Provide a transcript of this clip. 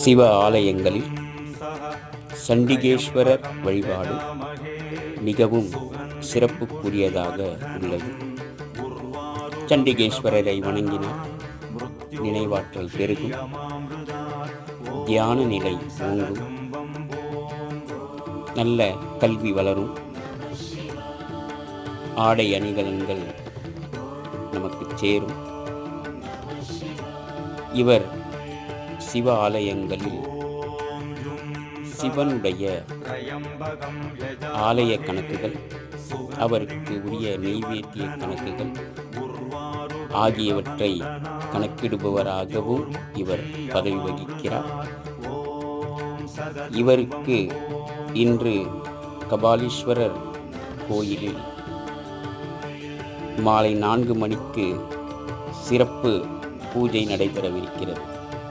சிவ ஆலயங்களில் சண்டிகேஸ்வரர் வழிபாடு மிகவும் சிறப்புக்குரியதாக உள்ளது. சண்டிகேஸ்வரரை வணங்கினால் நினைவாற்றல் பெருகும், தியான நிலை ஓங்கும், நல்ல கல்வி வளரும், ஆடை அணிகலன்கள் நமக்கு சேரும். இவர் சிவ ஆலயங்களில் சிவனுடைய ஆலய கணக்குகள், அவருக்கு உரிய நெய்வேத்திய கணக்குகள் ஆகியவற்றை கணக்கிடுபவராகவும் இவர் பதவி வகிக்கிறார். இவருக்கு இன்று கபாலீஸ்வரர் கோயிலில் மாலை 4 மணிக்கு சிறப்பு பூஜை நடைபெறவிருக்கிறது.